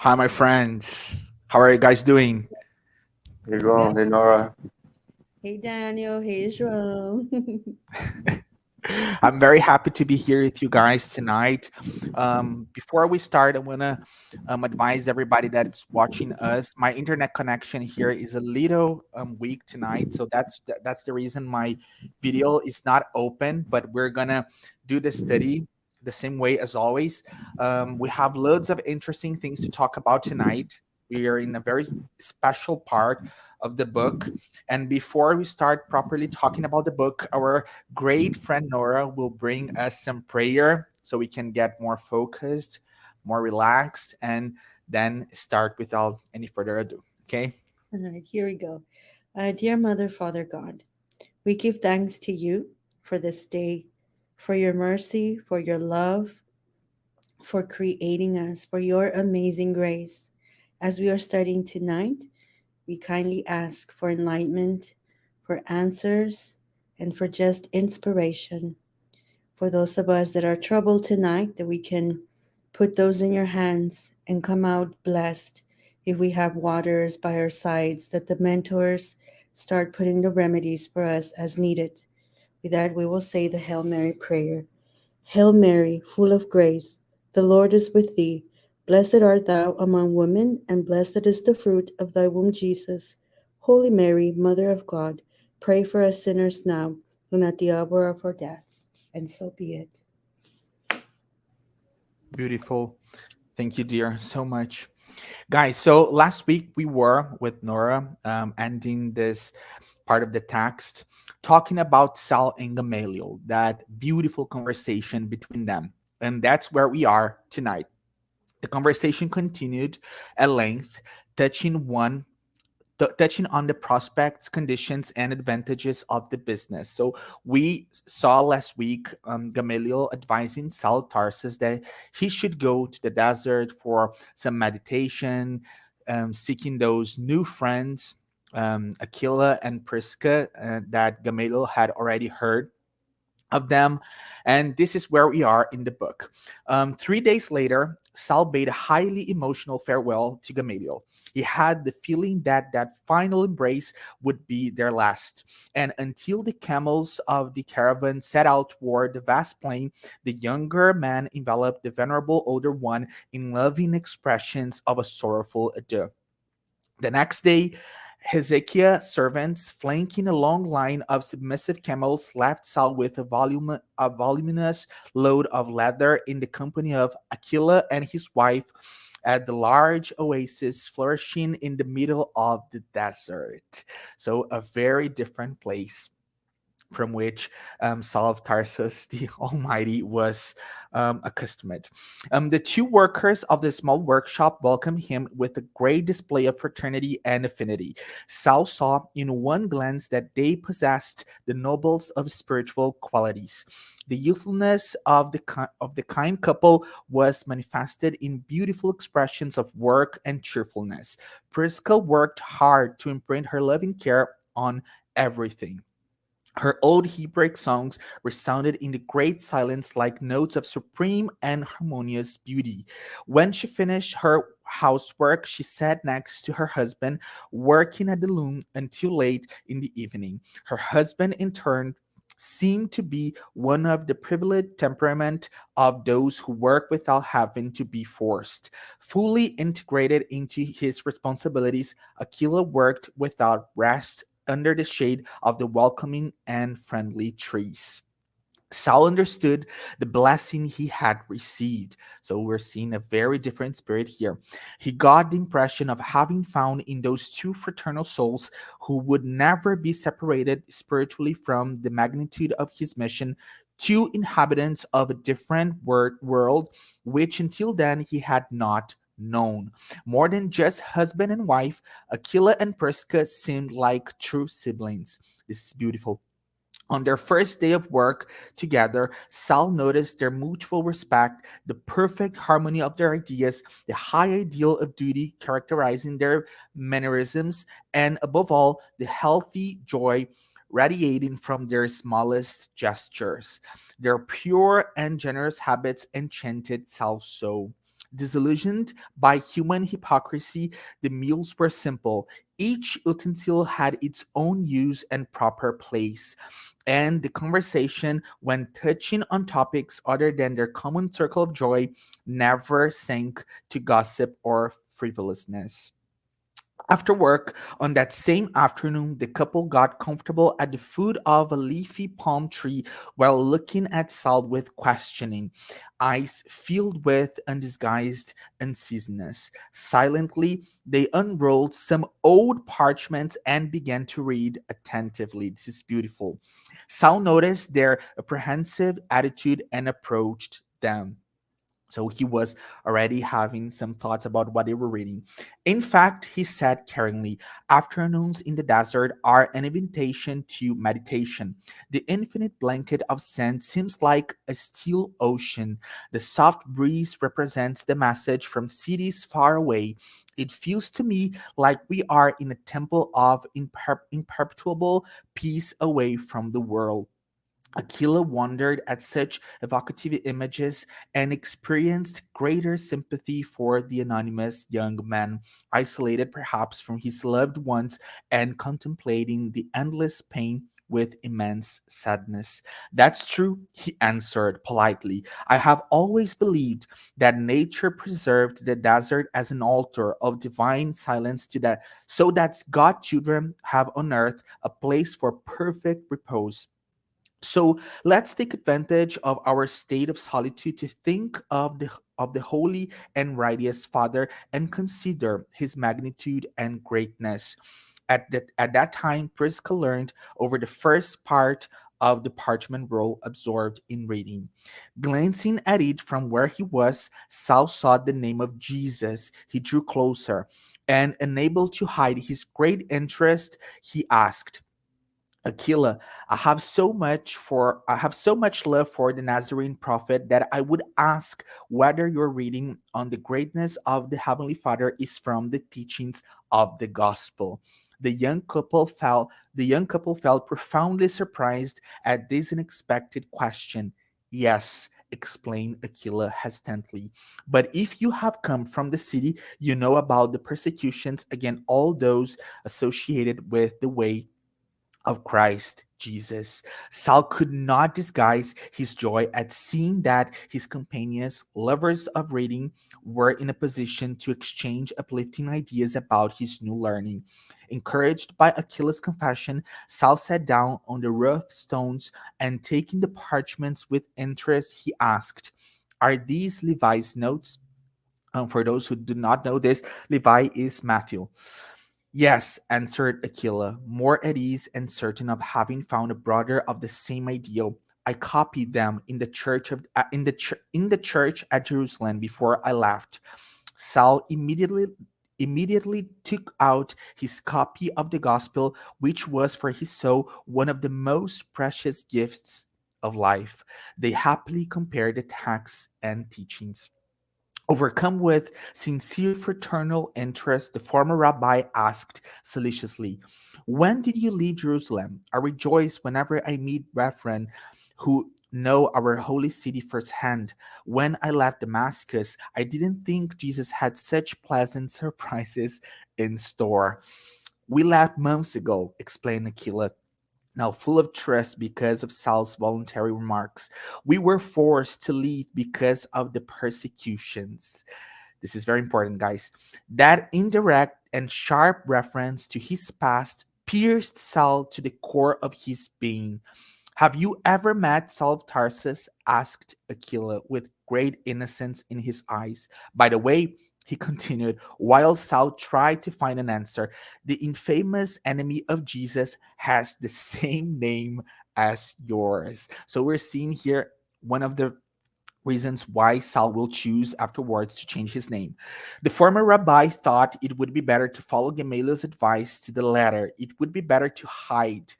Hi, my friends. How are you guys doing? Hey Good. João, hey Norah. Hey, Daniel. Hey, João. I'm very happy to be here with you guys tonight. Before we start, I want to advise everybody that's watching us. My internet connection here is a little weak tonight, so that's the reason my video is not open. But we're gonna do the study the same way as always. We have loads of interesting things to talk about tonight. We are in a very special part of the book. And before we start properly talking about the book, our great friend Norah will bring us some prayer so we can get more focused, more relaxed, and then start without any further ado. Okay? All right, here we go. Dear Mother, Father God, we give thanks to you for this day, for your mercy, for your love, for creating us, for your amazing grace. As we are studying tonight, we kindly ask for enlightenment, for answers, and for just inspiration. For those of us that are troubled tonight, that we can put those in your hands and come out blessed. If we have waters by our sides, that the mentors start putting the remedies for us as needed. With that, we will say the Hail Mary prayer. Hail Mary, full of grace, the Lord is with thee. Blessed art thou among women, and blessed is the fruit of thy womb, Jesus. Holy Mary, Mother of God, pray for us sinners now and at the hour of our death. And so be it. Beautiful. Thank you, dear, so much. Guys, so last week we were with Nora ending this part of the text, talking about Sal and Gamaliel, that beautiful conversation between them. And that's where we are tonight. The conversation continued at length, touching one touching on the prospects, conditions, and advantages of the business. So we saw last week Gamaliel advising Saul Tarsus that he should go to the desert for some meditation, seeking those new friends, Aquila and Prisca, that Gamaliel had already heard of them. And this is where we are in the book. 3 days later, Sal bade a highly emotional farewell to Gamaliel. He had the feeling that that final embrace would be their last. And until the camels of the caravan set out toward the vast plain, the younger man enveloped the venerable older one in loving expressions of a sorrowful adieu. The next day, Hezekiah's servants, flanking a long line of submissive camels, left Saul with a voluminous load of leather in the company of Aquila and his wife at the large oasis flourishing in the middle of the desert. So, a very different place from which Saul of Tarsus, the Almighty, was accustomed. The two workers of the small workshop welcomed him with a great display of fraternity and affinity. Saul saw in one glance that they possessed the noblest of spiritual qualities. The youthfulness of of the kind couple was manifested in beautiful expressions of work and cheerfulness. Prisca worked hard to imprint her loving care on everything. Her old Hebraic songs resounded in the great silence like notes of supreme and harmonious beauty. When she finished her housework, she sat next to her husband, working at the loom until late in the evening. Her husband, in turn, seemed to be one of the privileged temperament of those who work without having to be forced. Fully integrated into his responsibilities, Aquila worked without rest under the shade of the welcoming and friendly trees. Saul understood the blessing he had received. So we're seeing a very different spirit here. He got the impression of having found in those two fraternal souls who would never be separated spiritually from the magnitude of his mission. Two inhabitants of a different world, which until then he had not known. More than just husband and wife, Aquila and Prisca seemed like true siblings. This is beautiful. On their first day of work together, Sal noticed their mutual respect, the perfect harmony of their ideas, the high ideal of duty characterizing their mannerisms, and above all, the healthy joy radiating from their smallest gestures. Their pure and generous habits enchanted Sal so. Disillusioned by human hypocrisy, the meals were simple. Each utensil had its own use and proper place, and the conversation, when touching on topics other than their common circle of joy, never sank to gossip or frivolousness. After work on that same afternoon, the couple got comfortable at the foot of a leafy palm tree while looking at Sal with questioning eyes filled with undisguised unseasonedness. Silently, they unrolled some old parchments and began to read attentively. This is beautiful. Sal noticed their apprehensive attitude and approached them. So he was already having some thoughts about what they were reading. In fact, he said caringly, afternoons in the desert are an invitation to meditation. The infinite blanket of sand seems like a still ocean. The soft breeze represents the message from cities far away. It feels to me like we are in a temple of imperturbable peace away from the world. Aquila wondered at such evocative images and experienced greater sympathy for the anonymous young man, isolated perhaps from his loved ones and contemplating the endless pain with immense sadness. That's true, he answered politely. I have always believed that nature preserved the desert as an altar of divine silence to that so that God's children have on earth a place for perfect repose. So let's take advantage of our state of solitude to think of the holy and righteous Father and consider his magnitude and greatness. At that time, Prisca learned over the first part of the parchment roll absorbed in reading. Glancing at it from where he was, Saul saw the name of Jesus. He drew closer, and unable to hide his great interest, he asked, Aquila, I have so much love for the Nazarene prophet that I would ask whether your reading on the greatness of the Heavenly Father is from the teachings of the gospel. The young couple felt profoundly surprised at this unexpected question. Yes, explained Aquila hesitantly. But if you have come from the city, you know about the persecutions against all those associated with the way of Christ Jesus. Saul could not disguise his joy at seeing that his companions, lovers of reading, were in a position to exchange uplifting ideas about his new learning. Encouraged by Achilles' confession, Saul sat down on the rough stones and taking the parchments with interest, he asked, are these Levi's notes? For those who do not know this, Levi is Matthew. Yes, answered Aquila, more at ease and certain of having found a brother of the same ideal. I copied them in the church at Jerusalem before I left. Saul immediately took out his copy of the gospel, which was for his soul one of the most precious gifts of life. They happily compared the texts and teachings. Overcome with sincere fraternal interest, the former rabbi asked solicitously, when did you leave Jerusalem? I rejoice whenever I meet brethren who know our holy city firsthand. When I left Damascus, I didn't think Jesus had such pleasant surprises in store. We left months ago, explained Aquila, now full of trust because of Saul's voluntary remarks. We were forced to leave because of the persecutions. This is very important, guys. That indirect and sharp reference to his past pierced Saul to the core of his being. Have you ever met Saul of Tarsus? Asked Aquila with great innocence in his eyes. By the way, he continued, while Saul tried to find an answer, the infamous enemy of Jesus has the same name as yours. So we're seeing here one of the reasons why Saul will choose afterwards to change his name. The former rabbi thought it would be better to follow Gamaliel's advice to the letter. It would be better to hide,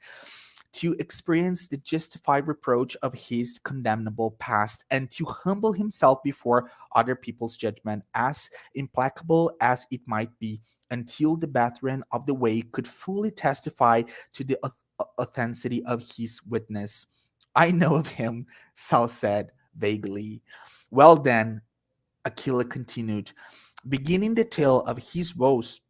to experience the justified reproach of his condemnable past, and to humble himself before other people's judgment, as implacable as it might be, until the brethren of the way could fully testify to the authenticity of his witness. I know of him, Saul said vaguely. Well, then, Aquila continued, beginning the tale of his woes.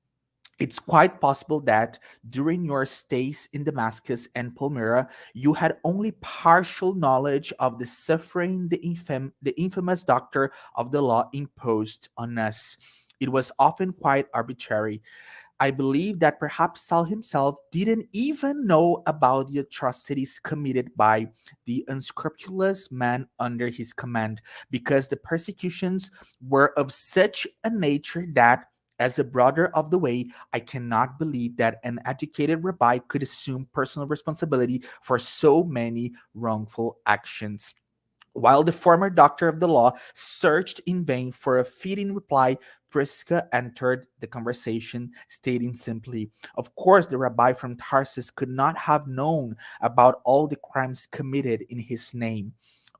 It's quite possible that during your stays in Damascus and Palmyra, you had only partial knowledge of the suffering the infamous doctor of the law imposed on us. It was often quite arbitrary. I believe that perhaps Saul himself didn't even know about the atrocities committed by the unscrupulous man under his command, because the persecutions were of such a nature that, as a brother of the way, I cannot believe that an educated rabbi could assume personal responsibility for so many wrongful actions. While the former doctor of the law searched in vain for a fitting reply, Prisca entered the conversation, stating simply, of course, the rabbi from Tarsus could not have known about all the crimes committed in his name.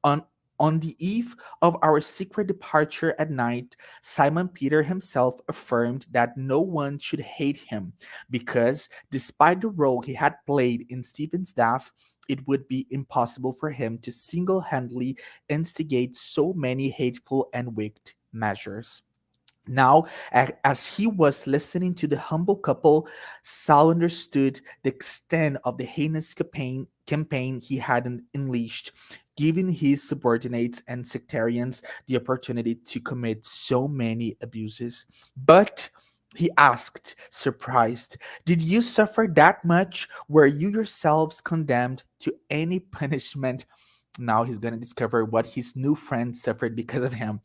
On on the eve of our secret departure at night, Simon Peter himself affirmed that no one should hate him, because, despite the role he had played in Stephen's death, it would be impossible for him to single handedly instigate so many hateful and wicked measures. Now, as he was listening to the humble couple, Saul understood the extent of the heinous campaign he had unleashed, giving his subordinates and sectarians the opportunity to commit so many abuses. But he asked, surprised, did you suffer that much? Were you yourselves condemned to any punishment? Now he's going to discover what his new friend suffered because of him.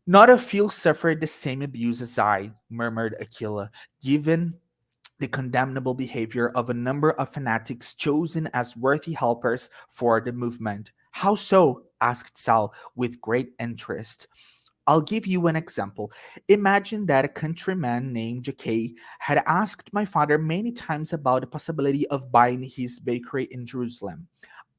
Not a few suffered the same abuse as I, murmured Aquila, given the condemnable behavior of a number of fanatics chosen as worthy helpers for the movement. How so? Asked Sal with great interest. I'll give you an example. Imagine that a countryman named Jacquet had asked my father many times about the possibility of buying his bakery in Jerusalem.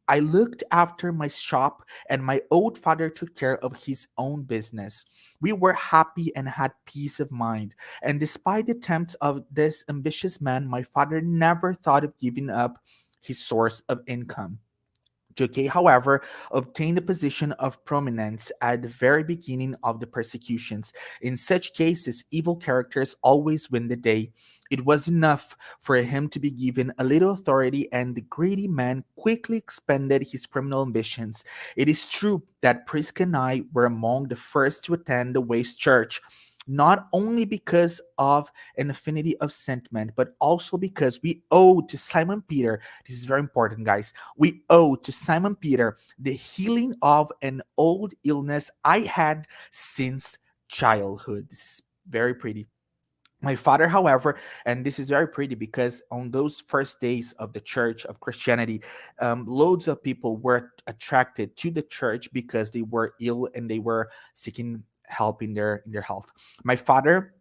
I looked after my shop, and my old father took care of his own business. We were happy and had peace of mind. And despite the attempts of this ambitious man, my father never thought of giving up his source of income. Jockey, however, obtained a position of prominence at the very beginning of the persecutions. In such cases, evil characters always win the day. It was enough for him to be given a little authority, and the greedy man quickly expanded his criminal ambitions. It is true that Prisca and I were among the first to attend the Waste Church, not only because of an affinity of sentiment, but also because we owe to Simon Peter. This is very important, guys. We owe to Simon Peter the healing of an old illness I had since childhood. This is very pretty. My father, however, and this is very pretty because on those first days of the church of Christianity, loads of people were attracted to the church because they were ill and they were seeking help in their health. My father,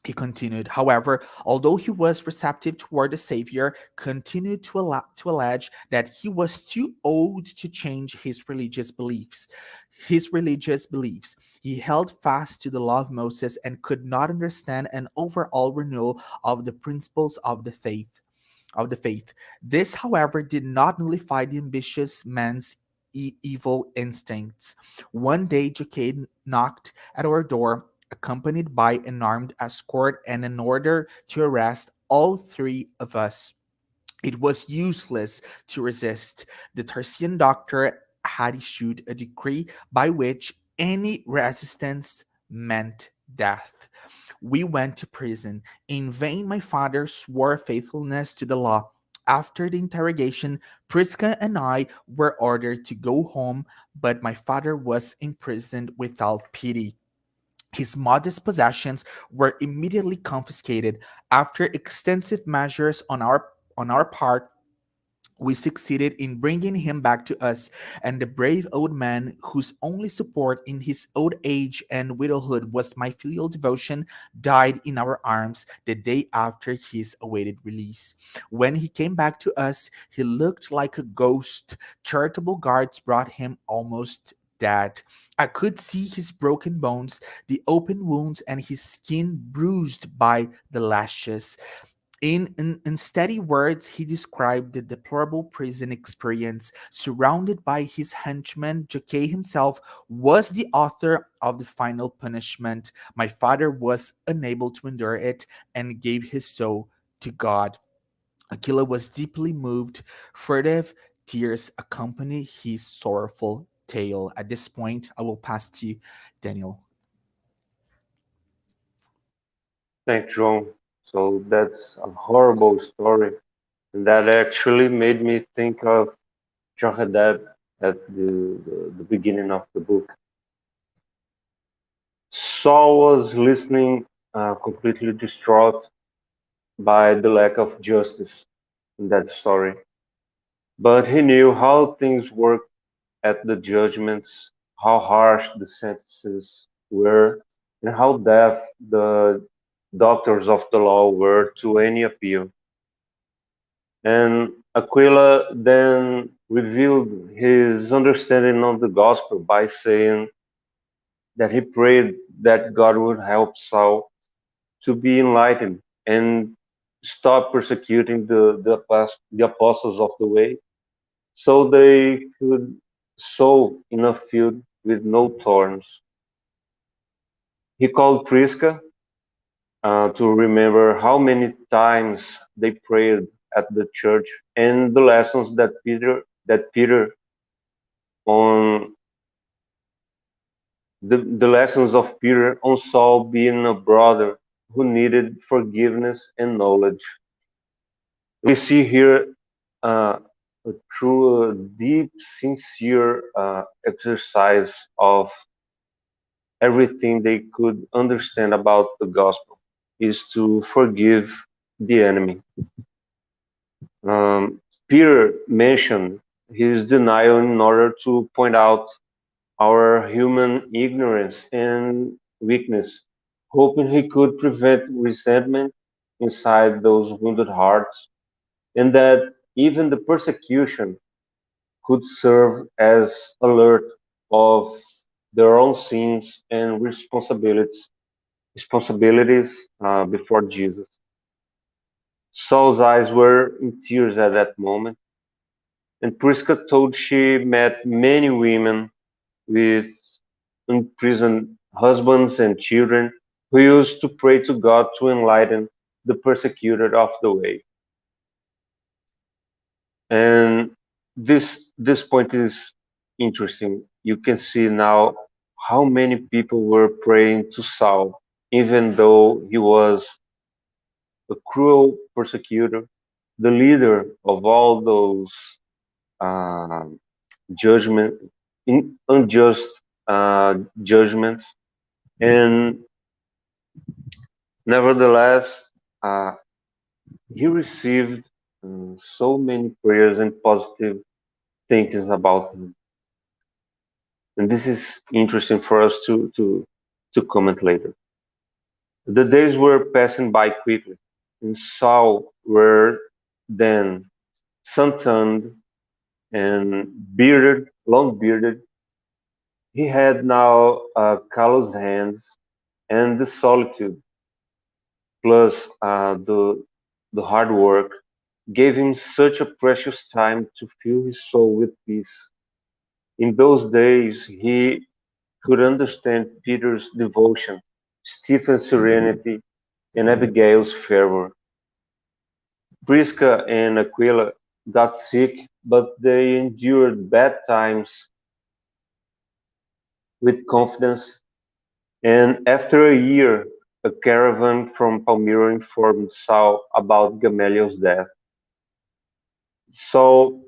he continued, however, although he was receptive toward the Savior, continued to allege that he was too old to change his religious beliefs. His religious beliefs. He held fast to the law of Moses and could not understand an overall renewal of the principles of the faith. This, however, did not nullify the ambitious man's evil instincts. One day, Jacquet knocked at our door, accompanied by an armed escort and an order to arrest all three of us. It was useless to resist. The Tarsian doctor had issued a decree by which any resistance meant death. We went to prison. In vain, my father swore faithfulness to the law. After the interrogation, Prisca and I were ordered to go home, but my father was imprisoned without pity. His modest possessions were immediately confiscated. After extensive measures on our part, we succeeded in bringing him back to us, and the brave old man, whose only support in his old age and widowhood was my filial devotion, died in our arms the day after his awaited release. When he came back to us, he looked like a ghost. Charitable guards brought him almost dead. I could see his broken bones, the open wounds, and his skin bruised by the lashes. In steady words, he described the deplorable prison experience. Surrounded by his henchmen, Jacques himself was the author of the final punishment. My father was unable to endure it and gave his soul to God. Aquila was deeply moved. Furtive tears accompany his sorrowful tale. At this point, I will pass to you, Daniel. Thanks, João. So that's a horrible story. And that actually made me think of Jonadab at the beginning of the book. Saul was listening, completely distraught by the lack of justice in that story. But he knew how things worked at the judgments, how harsh the sentences were, and how deaf the doctors of the law were to any appeal. And Aquila then revealed his understanding of the gospel by saying that he prayed that God would help Saul to be enlightened and stop persecuting the apostles of the way so they could sow in a field with no thorns. He called Prisca to remember how many times they prayed at the church and the lessons that Peter on the lessons of Peter on Saul being a brother who needed forgiveness and knowledge. We see here a true, deep, sincere exercise of everything they could understand about the gospel is to forgive the enemy. Peter mentioned his denial in order to point out our human ignorance and weakness, hoping he could prevent resentment inside those wounded hearts, and that even the persecution could serve as alert of their own sins and responsibilities before Jesus. Saul's eyes were in tears at that moment, and Prisca told she met many women with imprisoned husbands and children who used to pray to God to enlighten the persecuted of the way. And this point is interesting. You can see now how many people were praying to Saul, even though he was a cruel persecutor, the leader of all those um, judgment, unjust judgments, and nevertheless, uh, he received so many prayers and positive thinkings about him. And this is interesting for us to comment later. The days were passing by quickly, and Saul were then sun-tanned and bearded, long bearded. He had now calloused hands, and the solitude plus the hard work gave him such a precious time to fill his soul with peace. In those days, he could understand Peter's devotion, Stephen's serenity, and Abigail's fervor. Prisca and Aquila got sick, but they endured bad times with confidence. And after a year, a caravan from Palmyra informed Saul about Gamaliel's death. Saul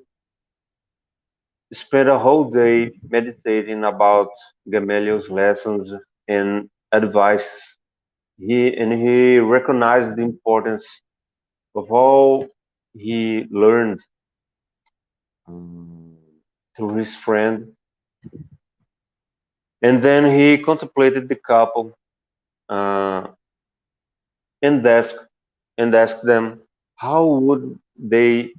spent a whole day meditating about Gamaliel's lessons and advice. He recognized the importance of all he learned um, through his friend, and then he contemplated the couple uh, and asked them how would they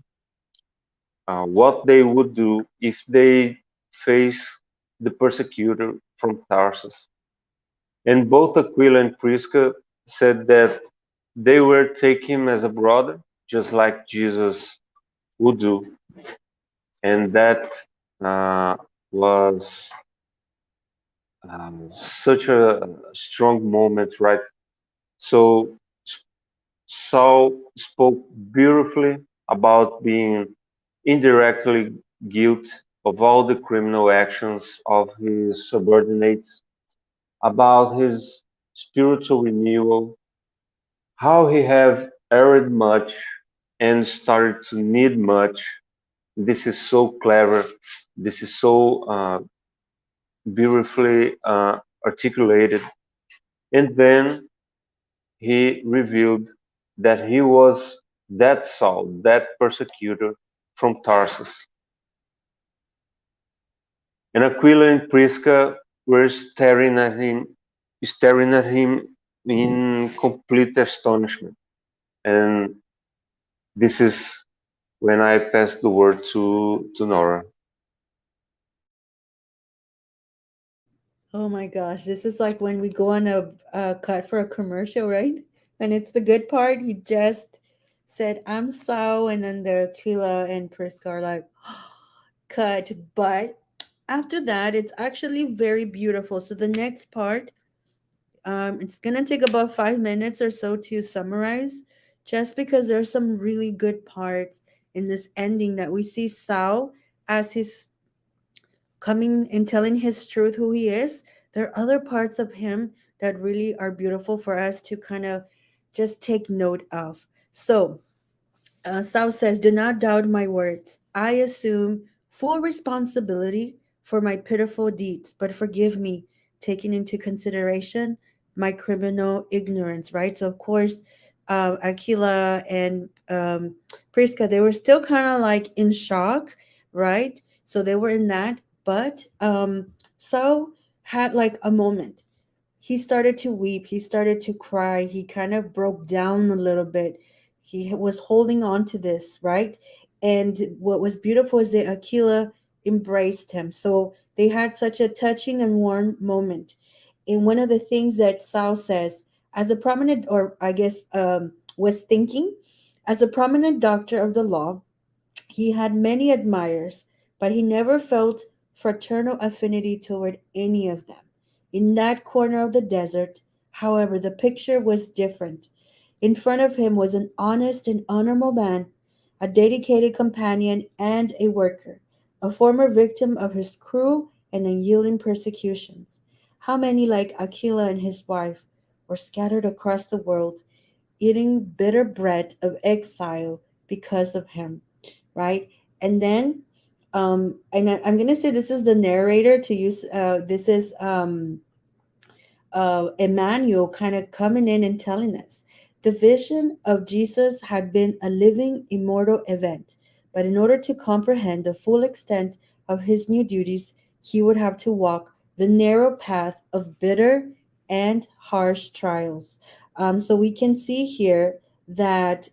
what they would do if they face the persecutor from Tarsus. And both Aquila and Prisca said that They were take him as a brother, just like Jesus would do, and that uh, was such a strong moment, right? So Saul spoke beautifully about being indirectly guilty of all the criminal actions of his subordinates, about his spiritual renewal, how he have erred much and started to need much. This is so clever. This is so beautifully articulated. And then he revealed that he was that Saul, that persecutor from Tarsus. And Aquila and Prisca were staring at him in complete astonishment. And this is when I pass the word to Nora. Oh my gosh, this is like when we go on a cut for a commercial, right? And it's the good part. He just said, "I'm so," and then the Aquila and Prisca are like, cut. But after that, it's actually very beautiful. So the next part, it's gonna take about 5 minutes or so to summarize, just because there's some really good parts in this ending that we see Sao as he's coming and telling his truth, who he is. There are other parts of him that really are beautiful for us to kind of just take note of. So Sao says, "Do not doubt my words. I assume full responsibility for my pitiful deeds, but forgive me, taking into consideration my criminal ignorance," right? So, of course, Aquila and Prisca, they were still kind of like in shock, right? So they were in that. But Sao had like a moment. He started to weep, he started to cry, he kind of broke down a little bit. He was holding on to this, right? And what was beautiful is that Aquila embraced him. So they had such a touching and warm moment. And one of the things that Sal says, as a prominent, or I guess was thinking, as a prominent doctor of the law, he had many admirers, but he never felt fraternal affinity toward any of them. In that corner of the desert, however, the picture was different. In front of him was an honest and honorable man, a dedicated companion and a worker, a former victim of his cruel and unyielding persecutions. How many, like Aquila and his wife, were scattered across the world, eating bitter bread of exile because of him, right? And then, I'm gonna say this is the narrator to use. This is Emmanuel kind of coming in and telling us the vision of Jesus had been a living, immortal event. But in order to comprehend the full extent of his new duties, he would have to walk the narrow path of bitter and harsh trials. So we can see here that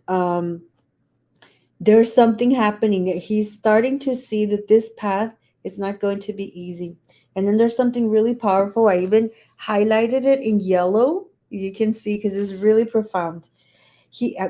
there's something happening. He's starting to see that this path is not going to be easy. And then there's something really powerful. I even highlighted it in yellow. You can see because it's really profound.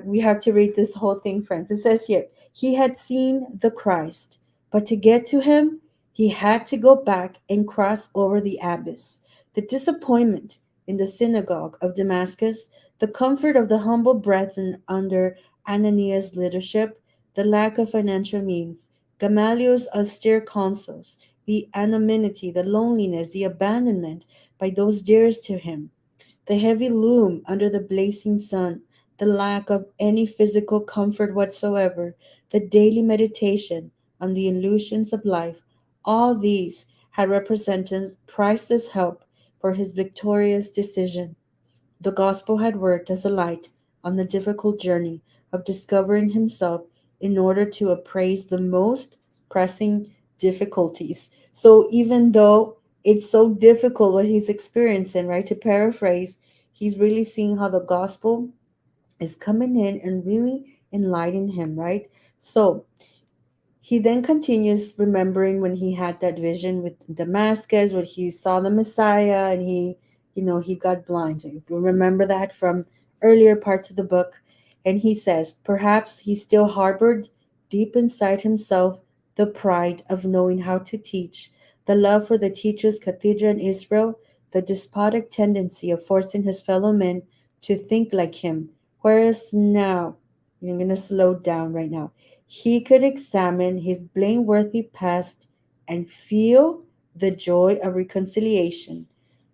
We have to read this whole thing, friends. It says here, he had seen the Christ, but to get to him, he had to go back and cross over the abyss. The disappointment in the synagogue of Damascus, the comfort of the humble brethren under Ananias' leadership, the lack of financial means, Gamaliel's austere counsels, the anonymity, the loneliness, the abandonment by those dearest to him, the heavy loom under the blazing sun, the lack of any physical comfort whatsoever, the daily meditation on the illusions of life, all these had represented priceless help for his victorious decision. The gospel had worked as a light on the difficult journey of discovering himself in order to appraise the most pressing difficulties. So even though it's so difficult what he's experiencing, right? To paraphrase, he's really seeing how the gospel is coming in and really enlightening him, right? So he then continues remembering when he had that vision with Damascus, when he saw the Messiah and he got blind. You remember that from earlier parts of the book. And he says, perhaps he still harbored deep inside himself the pride of knowing how to teach, the love for the teacher's cathedra in Israel, the despotic tendency of forcing his fellow men to think like him. Whereas now, I'm going to slow down right now, he could examine his blameworthy past and feel the joy of reconciliation,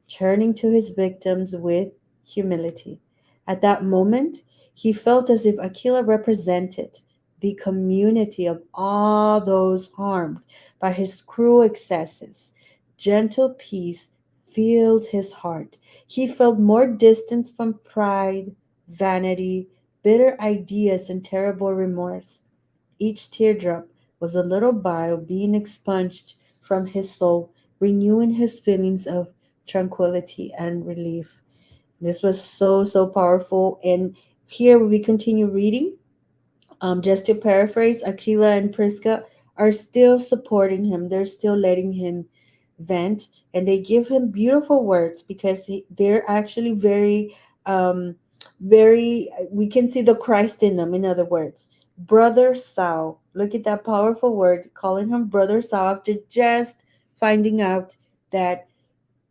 turning to his victims with humility. At that moment, he felt as if Aquila represented the community of all those harmed by his cruel excesses. Gentle peace filled his heart. He felt more distance from pride, vanity, bitter ideas, and terrible remorse. Each teardrop was a little bile being expunged from his soul, renewing his feelings of tranquility and relief. This was so, so powerful. And here we continue reading. Just to paraphrase, Aquila and Prisca are still supporting him. They're still letting him vent, and they give him beautiful words because they're actually very, very. We can see the Christ in them. In other words, brother Saul. Look at that powerful word, calling him brother Saul after just finding out that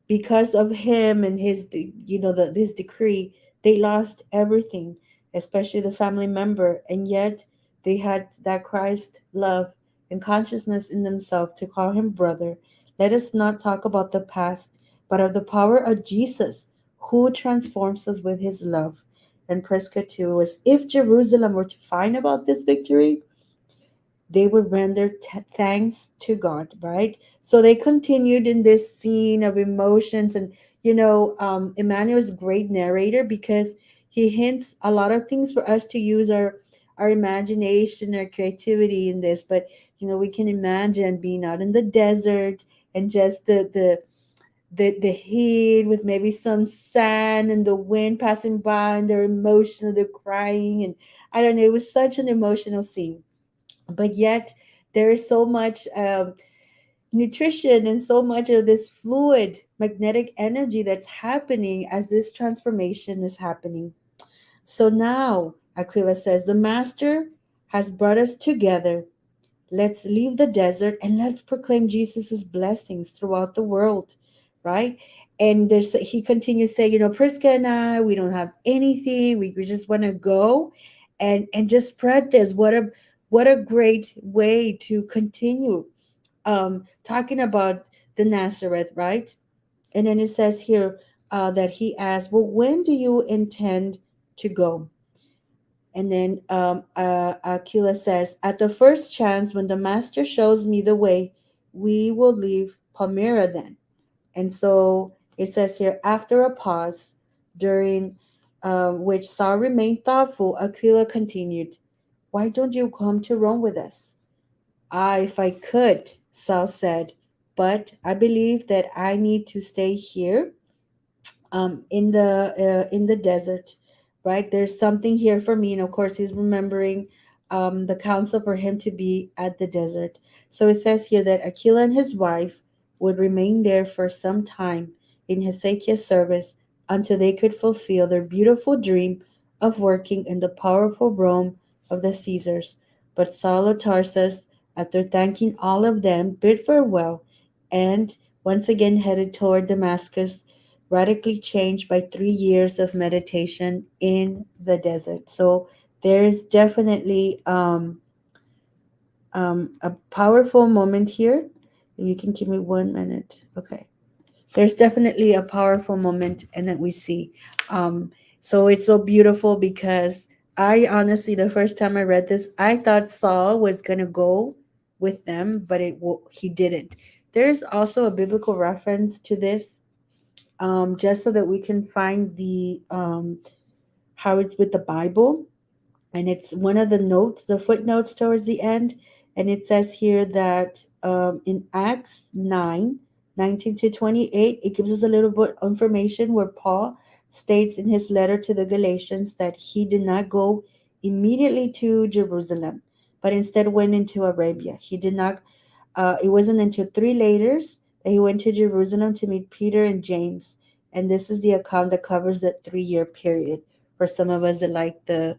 because of him and his decree, they lost everything, especially the family member, and yet they had that Christ love and consciousness in themselves to call him brother. Let us not talk about the past, but of the power of Jesus, who transforms us with his love. And Prescott 2 was, if Jerusalem were to find about this victory, they would render thanks to God, right? So they continued in this scene of emotions. And, Emmanuel is a great narrator because he hints a lot of things for us to use our imagination, our creativity in this. But, we can imagine being out in the desert and just the heat with maybe some sand and the wind passing by and they're emotional, they're crying. And I don't know, it was such an emotional scene, but yet there is so much nutrition and so much of this fluid magnetic energy that's happening as this transformation is happening. So now Aquila says the master has brought us together. Let's leave the desert and let's proclaim Jesus's blessings throughout the world, right? And he continues saying, Prisca and I, we don't have anything. We just want to go and just spread this. What a great way to continue talking about the Nazareth, right? And then it says here that he asked, well, when do you intend to go? And then Aquila says, at the first chance, when the master shows me the way, we will leave Palmyra then. And so it says here, after a pause, during which Saul remained thoughtful, Aquila continued, why don't you come to Rome with us? Ah, if I could, Saul said, but I believe that I need to stay here in the desert, right? There's something here for me, and of course, he's remembering the counsel for him to be at the desert. So it says here that Aquila and his wife would remain there for some time in Hezekiah's service until they could fulfill their beautiful dream of working in the powerful Rome of the Caesars. But Saul of Tarsus, after thanking all of them, bid farewell and once again headed toward Damascus, radically changed by 3 years of meditation in the desert. So there's definitely a powerful moment here. If you can give me 1 minute. Okay. There's definitely a powerful moment and that we see. So it's so beautiful because I honestly, the first time I read this, I thought Saul was going to go with them, but he didn't. There's also a biblical reference to this, just so that we can find the how it's with the Bible. And it's one of the notes, the footnotes towards the end. And it says here that in Acts 9:19 to 28, it gives us a little bit of information where Paul states in his letter to the Galatians that he did not go immediately to Jerusalem, but instead went into Arabia. He did not it wasn't until 3 later that he went to Jerusalem to meet Peter and James. And this is the account that covers that 3 year period For some of us that like the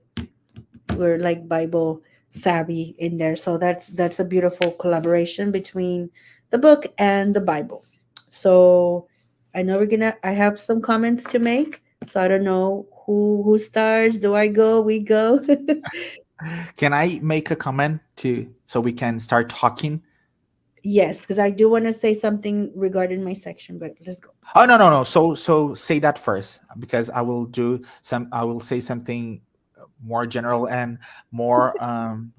we're like Bible savvy in there. So that's a beautiful collaboration between the book and the Bible. So I know we're gonna I have some comments to make. So I don't know who starts. Do I go? We go. Can I make a comment to so we can start talking? Yes, because I do want to say something regarding my section, but let's go. Oh, no, no, no. So say that first, because I will do some. I will say something more general and more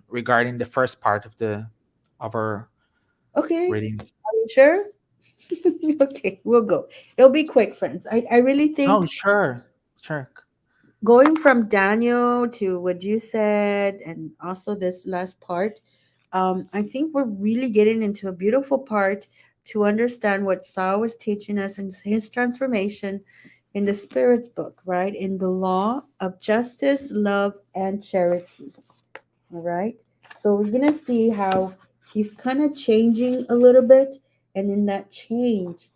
regarding the first part of the of our Okay. reading. Are you sure? Okay, we'll go. It'll be quick, friends. I really Oh, think sure, sure. going from Daniel to what you said, and also this last part, I think we're really getting into a beautiful part to understand what Saul was teaching us in his transformation in the Spirit's book, right? In the law of justice, love, and charity. All right. So we're going to see how he's kind of changing a little bit. And in that change,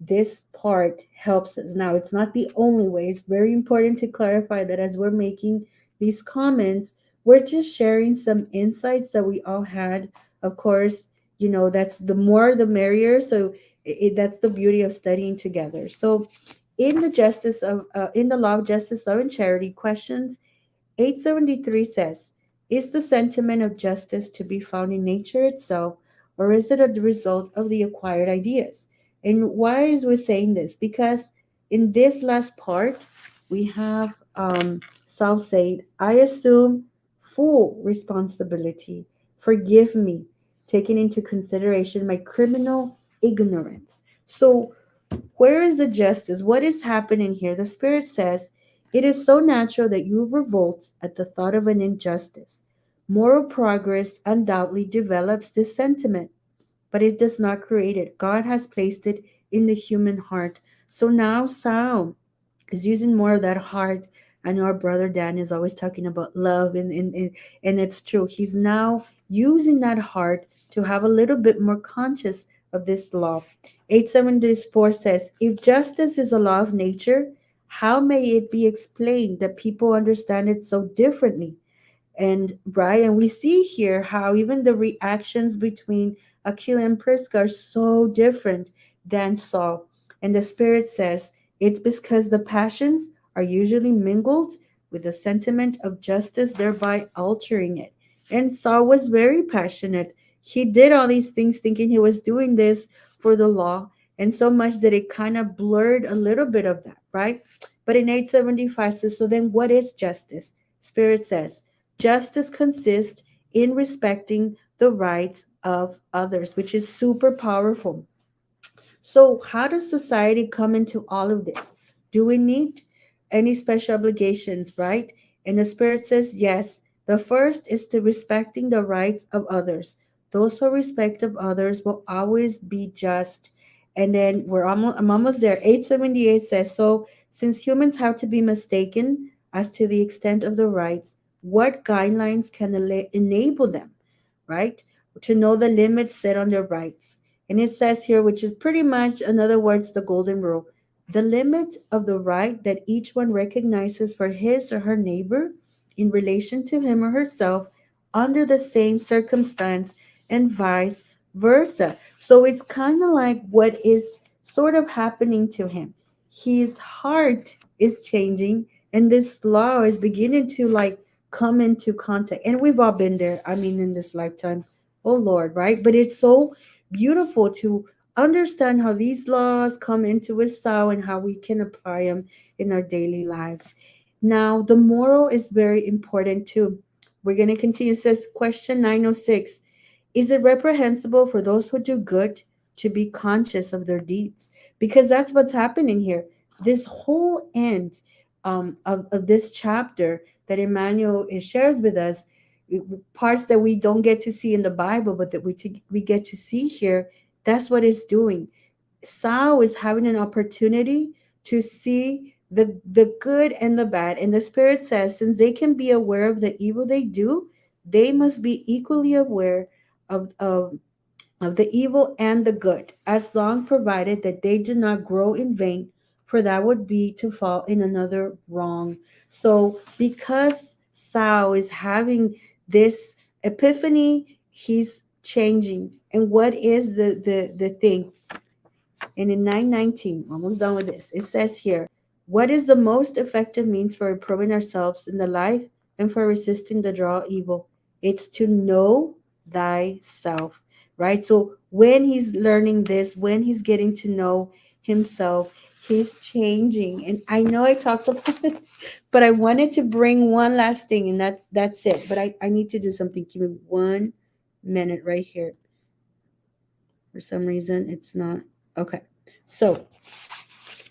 this part helps us. Now, it's not the only way. It's very important to clarify that as we're making these comments, we're just sharing some insights that we all had. Of course, that's the more the merrier. So that's the beauty of studying together. So, in the law of justice, love, and charity, questions 873 says, is the sentiment of justice to be found in nature itself, or is it a result of the acquired ideas? And why is we saying this? Because in this last part, we have Saul saying, I assume full responsibility. Forgive me, taking into consideration my criminal ignorance. So where is the justice? What is happening here? The Spirit says, it is so natural that you revolt at the thought of an injustice. Moral progress undoubtedly develops this sentiment, but it does not create it. God has placed it in the human heart. So now Saul is using more of that heart. I know our brother Dan is always talking about love, and it's true. He's now using that heart to have a little bit more conscious of this law. 874 says, if justice is a law of nature, how may it be explained that people understand it so differently? And we see here how even the reactions between Aquila and Prisca are so different than Saul. And the Spirit says it's because the passions are usually mingled with the sentiment of justice, thereby altering it. And Saul was very passionate. He did all these things thinking he was doing this for the law, and so much that it kind of blurred a little bit of that, right? But in 875 says, so then what is justice? Spirit says, justice consists in respecting the rights of others, which is super powerful. So, how does society come into all of this? Do we need any special obligations, right? And the Spirit says yes. The first is to respecting the rights of others. Those who respect of others will always be just. And then I'm almost there. 878 says, so since humans have to be mistaken as to the extent of the rights, what guidelines can enable them, right? To know the limits set on their rights. And it says here, which is pretty much, in other words, the golden rule, the limit of the right that each one recognizes for his or her neighbor in relation to him or herself under the same circumstance and vice versa. So it's kind of like what is sort of happening to him. His heart is changing, and this law is beginning to like come into contact. And we've all been there, I mean, in this lifetime. Oh Lord, right? But it's so beautiful to understand how these laws come into his soul and how we can apply them in our daily lives. Now, the moral is very important too. We're going to continue. It says, question 906, is it reprehensible for those who do good to be conscious of their deeds? Because that's what's happening here. This whole end of this chapter that Emmanuel shares with us, parts that we don't get to see in the Bible, but that we get to see here, that's what it's doing. Saul is having an opportunity to see the good and the bad. And the Spirit says, since they can be aware of the evil they do, they must be equally aware of, of, of the evil and the good, as long provided that they do not grow in vain for that would be to fall in another wrong. So because Sao is having this epiphany, he's changing. And what is the thing? And in 919, almost done with this, it says here, what is the most effective means for improving ourselves in the life and for resisting the draw of evil? It's to know thyself, right? So when he's learning this, when he's getting to know himself, he's changing. And I know I talked about it, but I wanted to bring one last thing, and that's it. But I need to do something. Give me 1 minute right here. For some reason, it's not. Okay. So,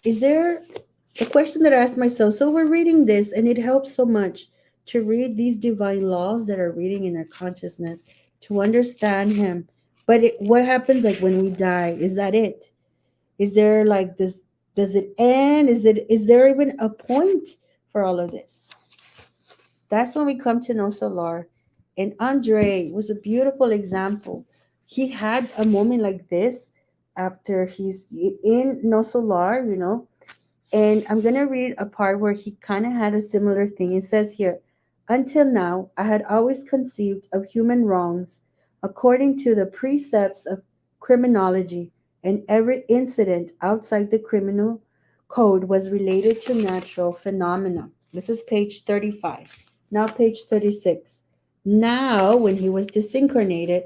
is there a question that I asked myself? So, we're reading this, and it helps so much to read these divine laws that are reading in our consciousness to understand Him. But what happens like when we die? Is that it? Is there like this? Does it end? Is there even a point for all of this? That's when we come to know Solar. And Andre was a beautiful example. He had a moment like this after he's in No Solar, and I'm going to read a part where he kind of had a similar thing. It says here, until now, I had always conceived of human wrongs according to the precepts of criminology, and every incident outside the criminal code was related to natural phenomena. This is page 35. Now, page 36. Now, when he was disincarnated,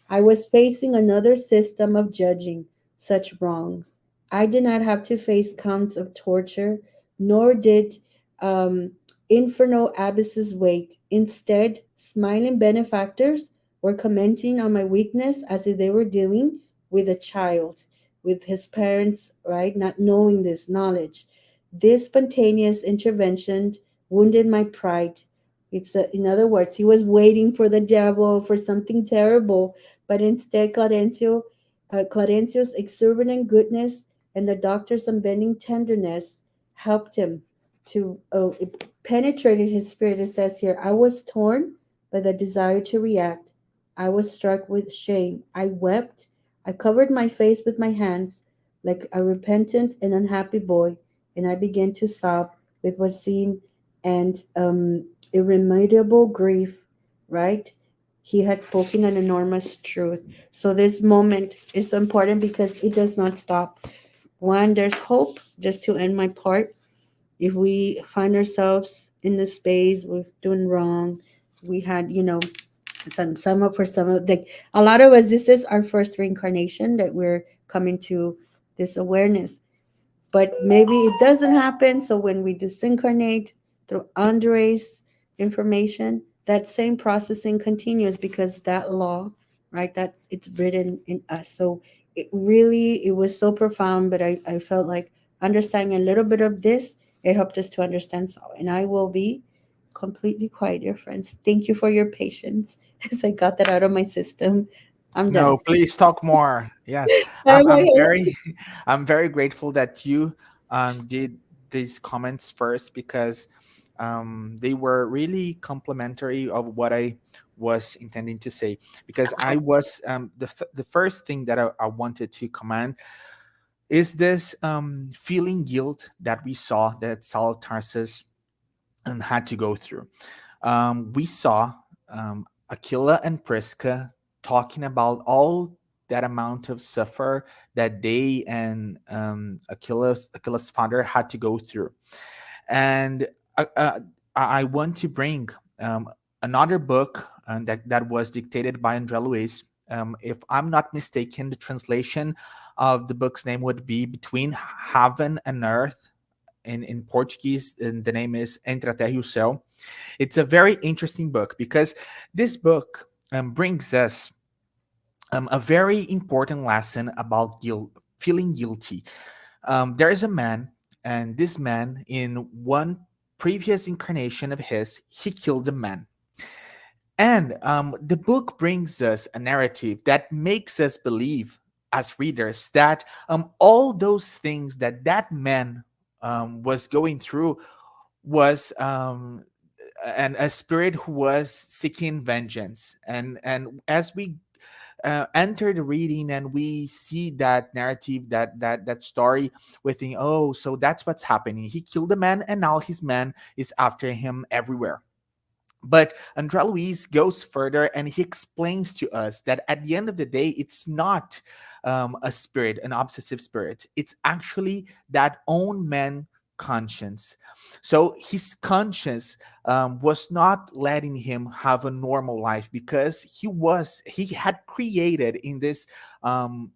I was facing another system of judging such wrongs. I did not have to face counts of torture, nor did um, infernal abysses wait. Instead, smiling benefactors were commenting on my weakness as if they were dealing with a child, with his parents, right, not knowing this knowledge. This spontaneous intervention wounded my pride. In other words, he was waiting for the devil, for something terrible, but instead, Clarencio's exuberant goodness and the doctor's unbending tenderness helped him to it penetrated his spirit. It says here, I was torn by the desire to react. I was struck with shame. I wept. I covered my face with my hands like a repentant and unhappy boy, and I began to sob with what seemed an irremediable grief, right? He had spoken an enormous truth. So this moment is so important because it does not stop. One, there's hope, just to end my part. If we find ourselves in the space we're doing wrong, we had, some of like a lot of us, this is our first reincarnation that we're coming to this awareness, but maybe it doesn't happen. So when we disincarnate through Andre's information, that same processing continues because that law, right? That's it's written in us. So it was so profound, but I felt like understanding a little bit of this, it helped us to understand so. And I will be completely quiet, dear friends. Thank you for your patience as I got that out of my system. I'm done. No, please talk more. Yes, I'm like, I'm very, I'm very grateful that you did these comments first because they were really complimentary of what I was intending to say. Because I was the first thing that I wanted to comment is this feeling guilt that we saw that Saul of Tarsus had to go through. We saw Aquila and Prisca talking about all that amount of suffer that they and Aquila's father had to go through, and I want to bring another book that was dictated by André Luiz. If I'm not mistaken, the translation of the book's name would be Between Heaven and Earth. In Portuguese, and the name is Entre a Terra e o Céu. It's a very interesting book because this book brings us a very important lesson about guilt, feeling guilty. There is a man, and this man, in one previous incarnation of his, he killed a man. And the book brings us a narrative that makes us believe, as readers, that all those things that that man was going through was and a spirit who was seeking vengeance. And as we enter the reading and we see that narrative, that story, we think, oh, so that's what's happening. He killed a man, and now his man is after him everywhere. But André Luiz goes further and he explains to us that at the end of the day, it's not a spirit, an obsessive spirit. It's actually that own man conscience. So his conscience was not letting him have a normal life because he had created in this um,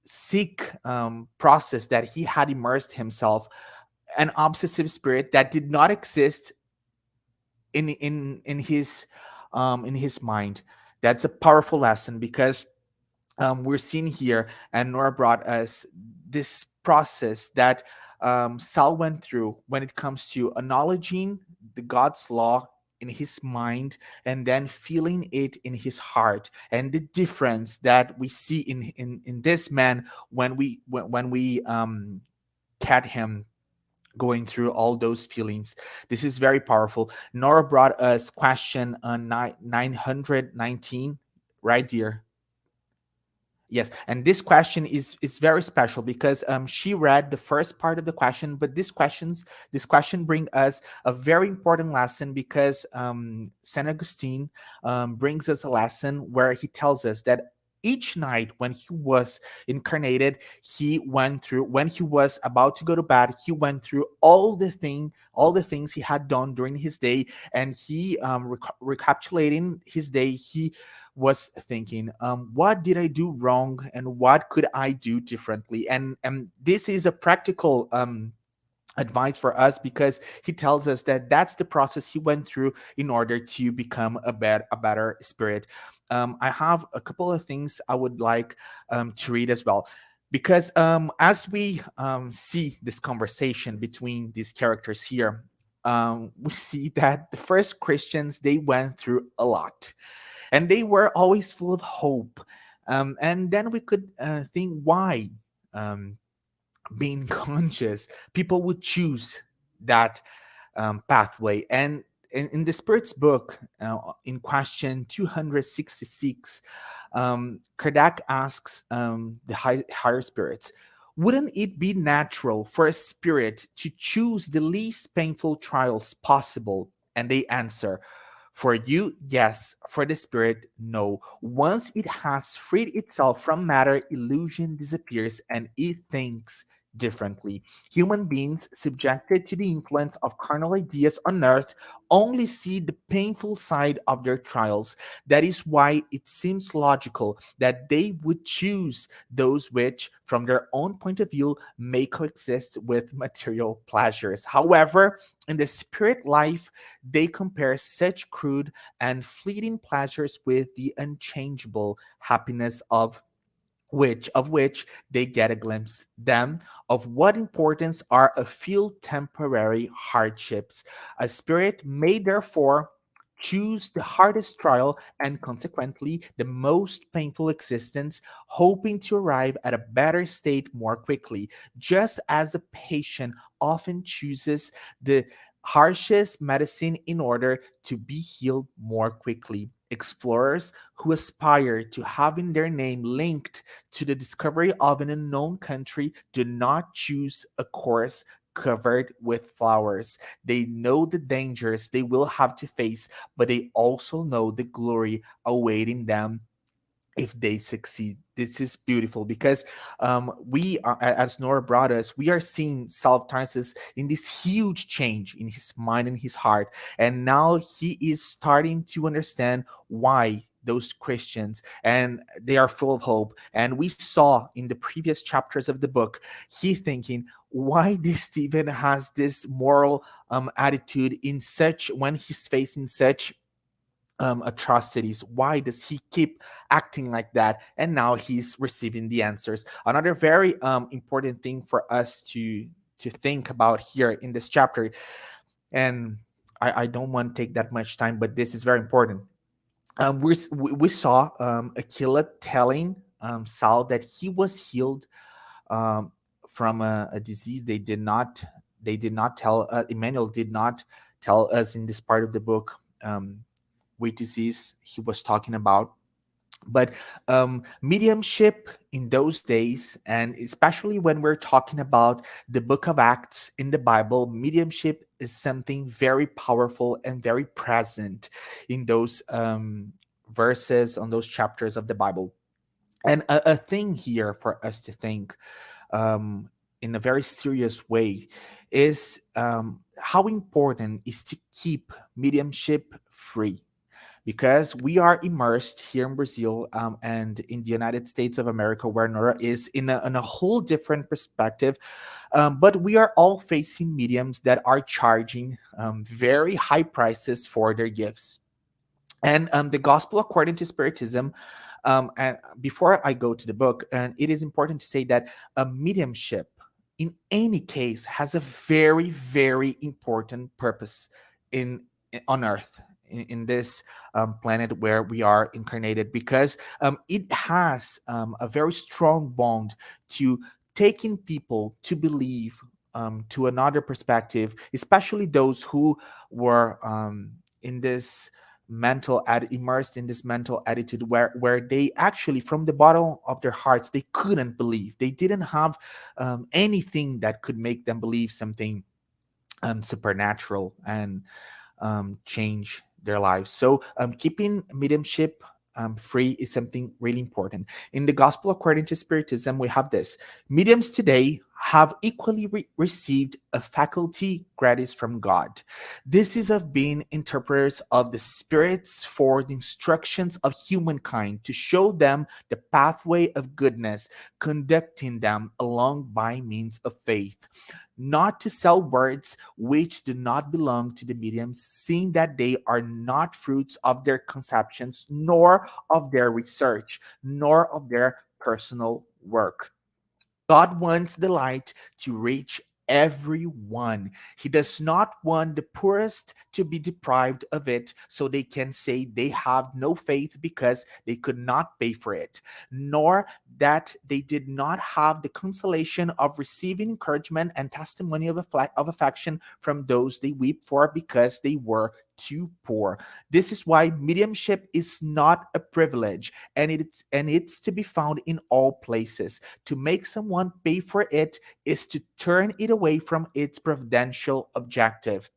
sick process that he had immersed himself an obsessive spirit that did not exist in his mind. That's a powerful lesson because we're seeing here, and Nora brought us this process that Sal went through when it comes to acknowledging the God's law in his mind and then feeling it in his heart, and the difference that we see in this man when we cat him going through all those feelings. This is very powerful. Nora brought us question 919, right, dear? Yes, and this question is very special because she read the first part of the question, but this question bring us a very important lesson because Saint Augustine brings us a lesson where he tells us that each night when he was incarnated, he went through when he was about to go to bed, he went through all the things he had done during his day, and he recapitulating his day, he was thinking, what did I do wrong and what could I do differently? And this is a practical advice for us because he tells us that that's the process he went through in order to become a better spirit. I have a couple of things I would like to read as well. Because as we see this conversation between these characters here, we see that the first Christians, they went through a lot and they were always full of hope. And then we could think why, um, being conscious, people would choose that pathway. And in the Spirit's book, in question 266, Kardec asks the higher spirits, wouldn't it be natural for a spirit to choose the least painful trials possible? And they answer, for you, yes. For the spirit, no. Once it has freed itself from matter, illusion disappears and it thinks differently. Human beings subjected to the influence of carnal ideas on earth only see the painful side of their trials. That is why it seems logical that they would choose those which, from their own point of view, may coexist with material pleasures. However, in the spirit life, they compare such crude and fleeting pleasures with the unchangeable happiness of which they get a glimpse then of what importance are a few temporary hardships. A spirit may therefore choose the hardest trial and consequently the most painful existence, hoping to arrive at a better state more quickly, just as a patient often chooses the harshest medicine in order to be healed more quickly. Explorers who aspire to having their name linked to the discovery of an unknown country do not choose a course covered with flowers. They know the dangers they will have to face, but they also know the glory awaiting them if they succeed. This is beautiful because we are, as Nora brought us, we are seeing Saul Tarsus in this huge change in his mind and his heart. And now he is starting to understand why those Christians and they are full of hope. And we saw in the previous chapters of the book, he thinking, why this Stephen has this moral attitude in such when he's facing such atrocities. Why does he keep acting like that? And now he's receiving the answers. Another very important thing for us to think about here in this chapter, and I don't want to take that much time, but this is very important. We saw Aquila telling Saul that he was healed um, from a disease. They did not tell Emmanuel did not tell us in this part of the book which disease he was talking about. But mediumship in those days, and especially when we're talking about the book of Acts in the Bible, mediumship is something very powerful and very present in those verses, on those chapters of the Bible. And a thing here for us to think um, in a very serious way is how important is to keep mediumship free, because we are immersed here in Brazil and in the United States of America, where Nora is in a whole different perspective. But we are all facing mediums that are charging very high prices for their gifts. And the gospel according to Spiritism. And before I go to the book, and it is important to say that a mediumship, in any case, has a very, very important purpose in on Earth, in this planet where we are incarnated, because it has a very strong bond to taking people to believe to another perspective, especially those who were in this immersed in this mental attitude where they actually, from the bottom of their hearts, they couldn't believe, they didn't have anything that could make them believe something supernatural and change their lives. So keeping mediumship free is something really important. In the Gospel according to Spiritism, we have this: mediums today have equally received a faculty gratis from God. This is of being interpreters of the spirits for the instructions of humankind, to show them the pathway of goodness, conducting them along by means of faith, not to sell words which do not belong to the mediums, seeing that they are not fruits of their conceptions, nor of their research, nor of their personal work. God wants the light to reach everyone. He does not want the poorest to be deprived of it so they can say they have no faith because they could not pay for it, nor that they did not have the consolation of receiving encouragement and testimony of, of affection from those they weep for because they were too poor. This is why mediumship is not a privilege, and it's to be found in all places. To make someone pay for it is to turn it away from its providential objective.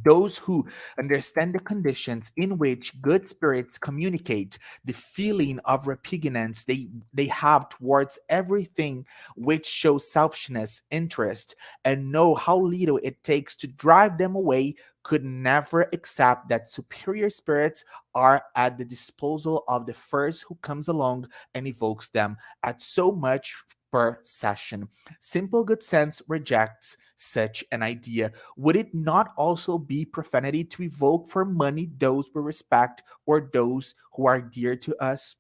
Those who understand the conditions in which good spirits communicate the feeling of repugnance they have towards everything which shows selfishness, interest, and know how little it takes to drive them away, could never accept that superior spirits are at the disposal of the first who comes along and evokes them at so much per session. Simple good sense rejects such an idea. Would it not also be profanity to evoke for money those we respect or those who are dear to us?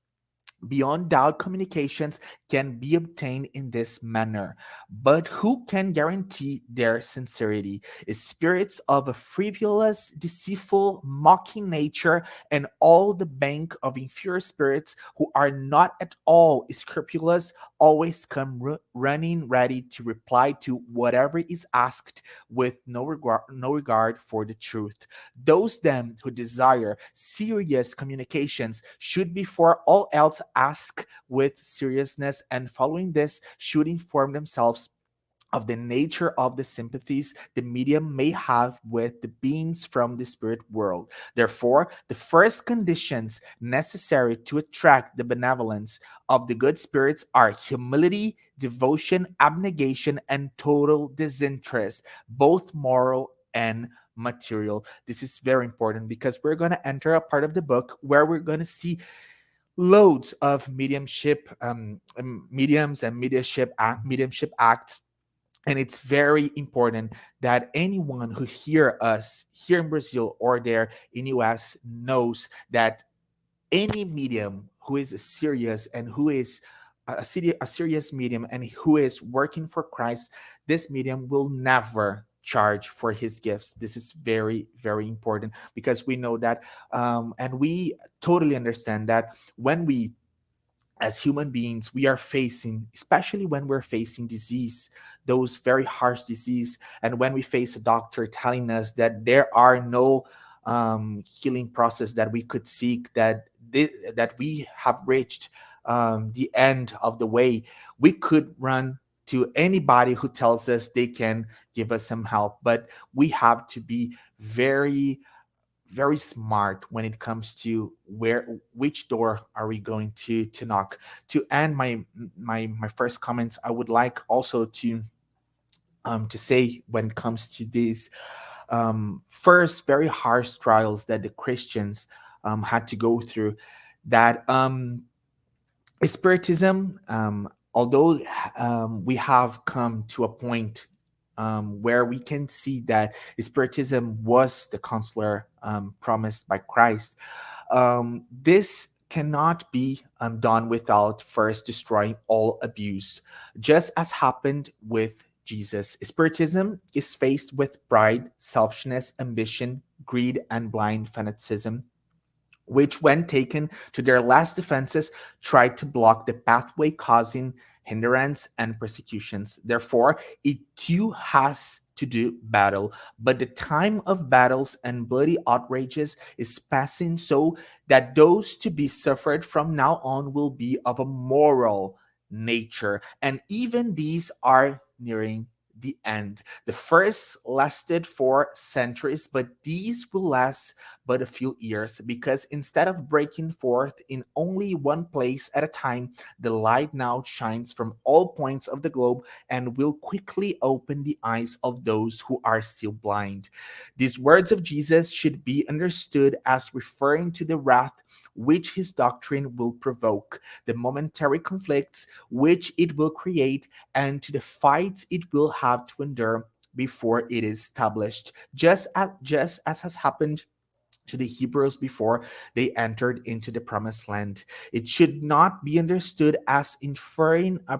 Beyond doubt, communications can be obtained in this manner, but who can guarantee their sincerity? Spirits of a frivolous, deceitful, mocking nature, and all the bank of inferior spirits who are not at all scrupulous, always come running ready to reply to whatever is asked, with no regard for the truth. Those then who desire serious communications should before all else ask with seriousness, and following this should inform themselves of the nature of the sympathies the medium may have with the beings from the spirit world. Therefore, the first conditions necessary to attract the benevolence of the good spirits are humility, devotion, abnegation, and total disinterest, both moral and material. This is very important because we're going to enter a part of the book where we're going to see loads of mediumship, mediums and mediumship acts. And it's very important that anyone who hear us here in Brazil or there in US knows that any medium who is serious and who is a serious medium and who is working for Christ, this medium will never charge for his gifts. This is very, very important because we know that, and we totally understand that when we, as human beings, we are facing, especially when we're facing disease, those very harsh disease, and when we face a doctor telling us that there are no healing process that we could seek, that that we have reached the end of the way, we could run to anybody who tells us they can give us some help. But we have to be very, very smart when it comes to which door are we going to knock. To end my first comments, I would like also to say, when it comes to these first very harsh trials that the Christians had to go through, that Spiritism, although we have come to a point where we can see that Spiritism was the counselor promised by Christ, this cannot be done without first destroying all abuse, just as happened with Jesus. Spiritism is faced with pride, selfishness, ambition, greed, and blind fanaticism, which, when taken to their last defenses, tried to block the pathway, causing hindrance and persecutions. Therefore, it too has to do battle, but the time of battles and bloody outrages is passing, so that those to be suffered from now on will be of a moral nature, and even these are nearing the end. The first lasted for centuries, but these will last but a few years, because instead of breaking forth in only one place at a time, the light now shines from all points of the globe and will quickly open the eyes of those who are still blind. These words of Jesus should be understood as referring to the wrath which his doctrine will provoke, the momentary conflicts which it will create, and to the fights it will have to endure before it is established, just as has happened to the Hebrews before they entered into the promised land. It should not be understood as inferring a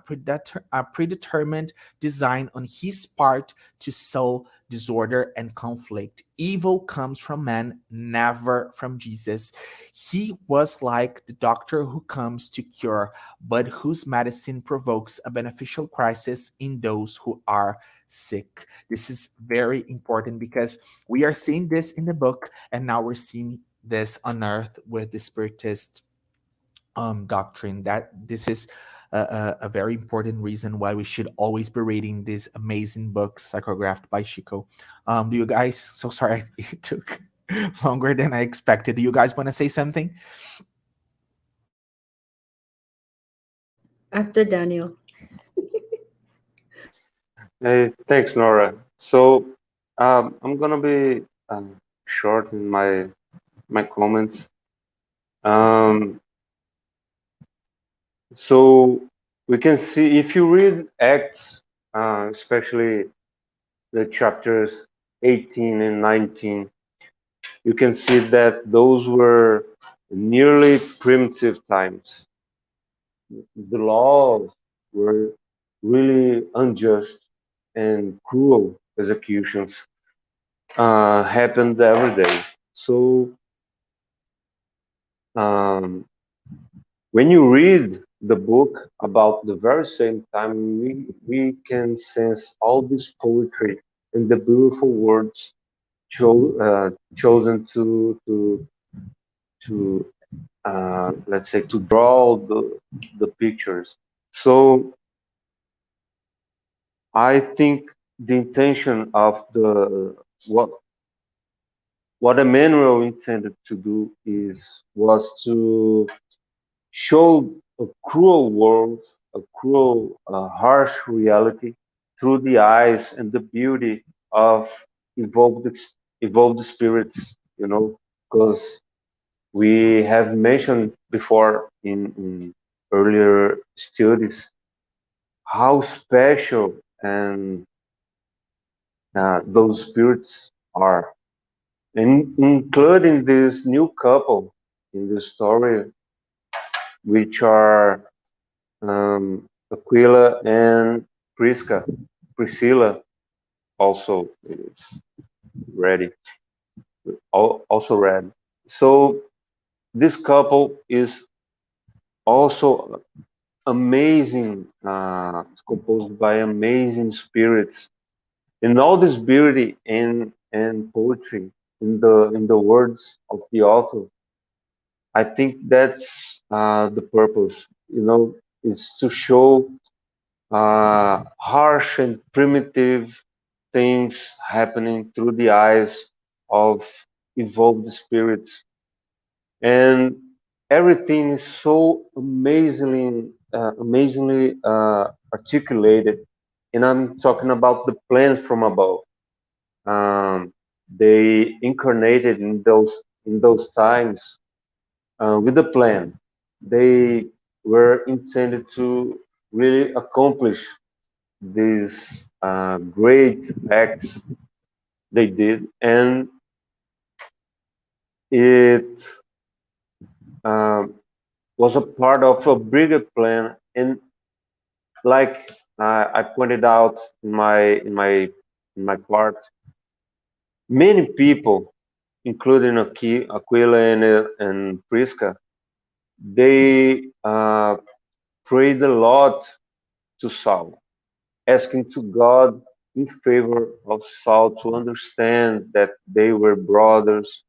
predetermined design on his part to sow disorder and conflict. Evil comes from man, never from Jesus. He was like the doctor who comes to cure, but whose medicine provokes a beneficial crisis in those who are sick. This is very important because we are seeing this in the book, and now we're seeing this on earth with the spiritist doctrine. That this is a very important reason why we should always be reading these amazing books psychographed by Chico. Do you guys? So sorry, it took longer than I expected. Do you guys want to say something? After Daniel. Hey, thanks, Nora. So I'm gonna be short in my comments. Um, so we can see if you read Acts, especially the chapters 18 and 19, you can see that those were nearly primitive times. The laws were really unjust, and cruel executions happened every day. So um, when you read the book about the very same time, we can sense all this poetry and the beautiful words chosen to let's say to draw the pictures. So I think the intention of the what Emmanuel intended to do is was to show a cruel world, a cruel, harsh reality through the eyes and the beauty of evolved evolved spirits. You know, because we have mentioned before in earlier studies how special and those spirits are, and including this new couple in the story, which are Aquila and Prisca. Priscilla also is ready, also read. So this couple is also amazing. It's composed by amazing spirits, and all this beauty and poetry in the words of the author I think that's the purpose, is to show harsh and primitive things happening through the eyes of evolved spirits. And everything is so amazingly articulated. And I'm talking about the plans from above. Um, they incarnated in those times with a plan. They were intended to really accomplish these great acts they did, and it um, was a part of a bigger plan. And like I pointed out in my part, many people, including Aquila and Prisca, they prayed a lot to Saul, asking to God in favor of Saul to understand that they were brothers,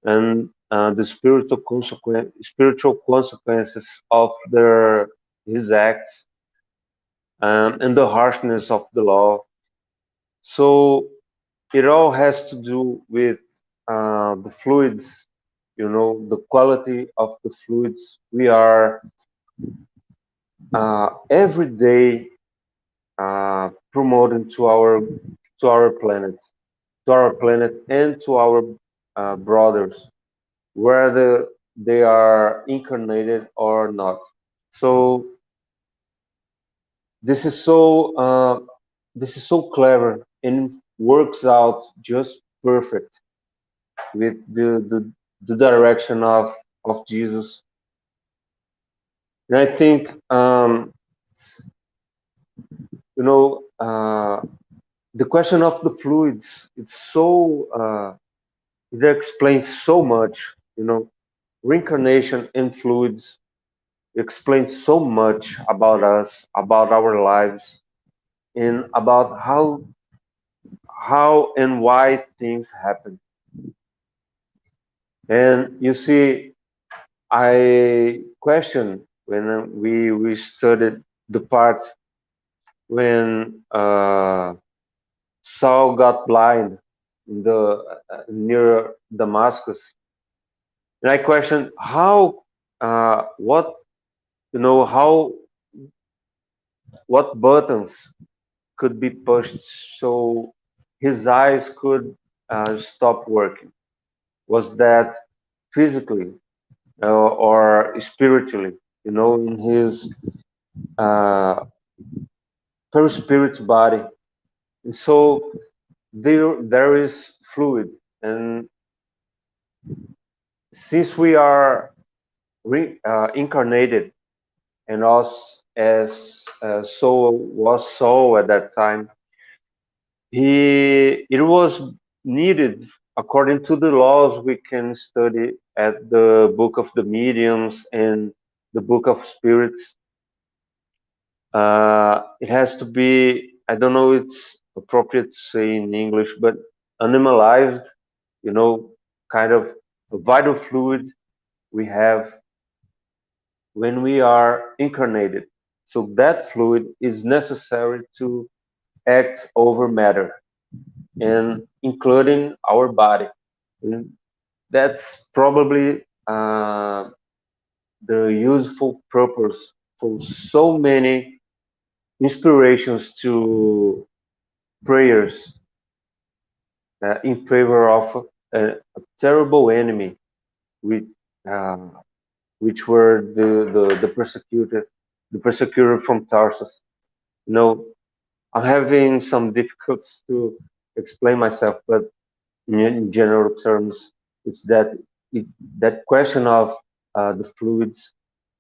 and the spiritual consequences of their his acts, and the harshness of the law. So it all has to do with the fluids, the quality of the fluids we are every day promoting to our planet and to our brothers, whether they are incarnated or not. So this is so this is so clever and works out just perfect with the direction of Jesus. And I think you know the question of the fluids, it's so it explains so much. Reincarnation and fluids explains so much about us, about our lives, and about how and why things happen. And you see, I question when we studied the part when Saul got blind in the near Damascus, and I questioned how what how what buttons could be pushed so his eyes could stop working. Was that physically or spiritually? In his uh, perispirit body. And so there is fluid, and since we are incarnated, and us as soul was soul at that time, it was needed according to the laws we can study at the book of the mediums and the book of spirits. It has to be, I don't know, it's appropriate to say in English, but animalized, you know, kind of a vital fluid we have when we are incarnated. So that fluid is necessary to act over matter and including our body. And that's probably the useful purpose for so many inspirations to prayers in favor of a terrible enemy, which, uh, which were the persecutor from Tarsus. You know, I'm having some difficulties to explain myself, but in general terms, it's it, that question of the fluids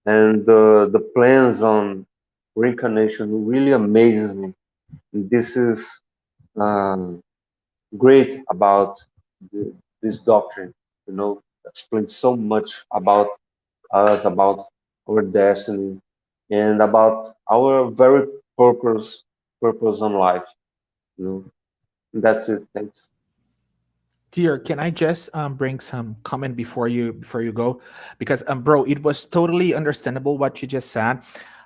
and the plans on reincarnation really amazes me. This is um, great about this doctrine. Explains so much about us, about our destiny, and about our very purpose on life. You know, that's it. Thanks. Dear, can I just bring some comment before you go? Because bro, it was totally understandable what you just said.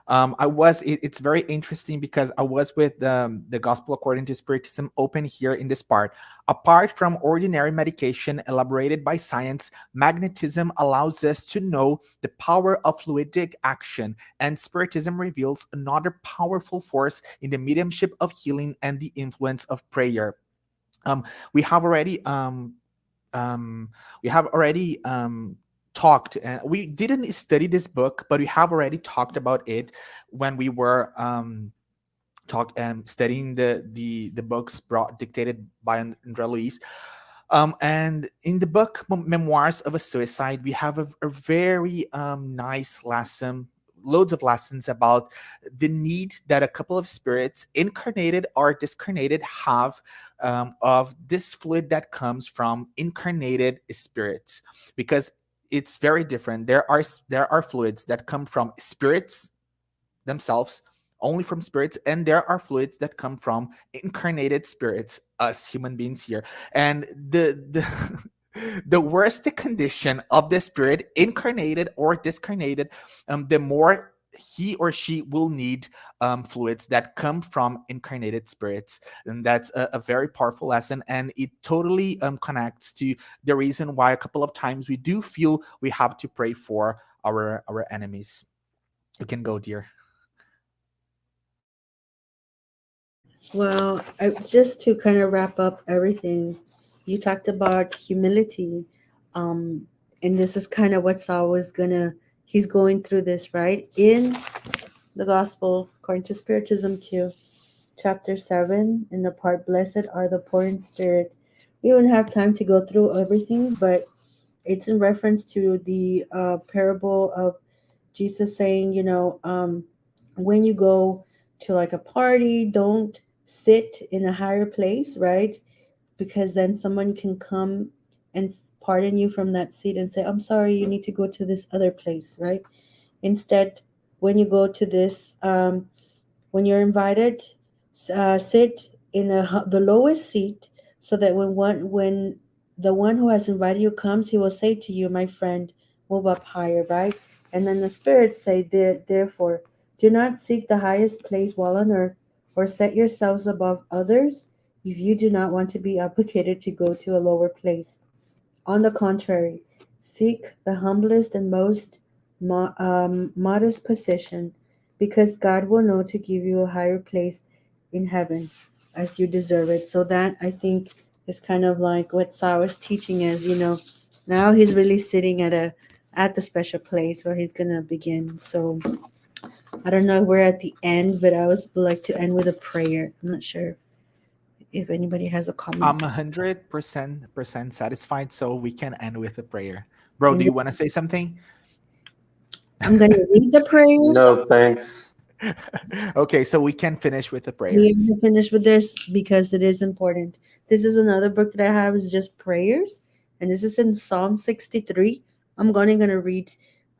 It's very interesting because I was with the Gospel According to Spiritism open here in this part. Apart from ordinary medication elaborated by science, magnetism allows us to know the power of fluidic action, and Spiritism reveals another powerful force in the mediumship of healing and the influence of prayer. um, we have already um, we have already talked, and we didn't study this book, but we have already talked about it when we were studying the books brought dictated by Andrea Luis. And in the book Memoirs of a Suicide, we have a very nice lesson, loads of lessons about the need that a couple of spirits, incarnated or discarnated, have of this fluid that comes from incarnated spirits, because it's very different. There are fluids that come from spirits themselves, only from spirits, and there are fluids that come from incarnated spirits, us human beings here. And the the worse the condition of the spirit, incarnated or discarnated, the more he or she will need fluids that come from incarnated spirits. And that's a very powerful lesson, and it totally connects to the reason why a couple of times we do feel we have to pray for our enemies. You can go, dear. Well, just to kind of wrap up everything, you talked about humility, um, and this is kind of what Saul was gonna. He's going through this right in the Gospel according to Spiritism 2, chapter 7, in the part "Blessed are the poor in spirit." We don't have time to go through everything, but it's in reference to the parable of Jesus saying, when you go to like a party, don't sit in a higher place, right? Because then someone can come and pardon you from that seat and say, I'm sorry, you need to go to this other place, right? Instead, when you go to this, when you're invited, sit in the lowest seat, so that when the one who has invited you comes, he will say to you, my friend, move up higher, right? And then the spirits say, therefore, do not seek the highest place while on earth, or set yourselves above others, if you do not want to be obligated to go to a lower place. On the contrary, seek the humblest and most modest position, because God will know to give you a higher place in heaven as you deserve it. So, that I think is kind of like what Saul was teaching us, Now he's really sitting at the special place where he's gonna begin. So I don't know if we're at the end, but I would like to end with a prayer. I'm not sure if anybody has a I'm comment. 100% satisfied, so we can end with a prayer. Bro, do And you want to say something? I'm gonna read the prayers. No, thanks. Okay, so we can finish with a prayer. We are gonna finish with this because it is important. This is another book that I have, is just prayers, and this is in Psalm 63. I'm gonna read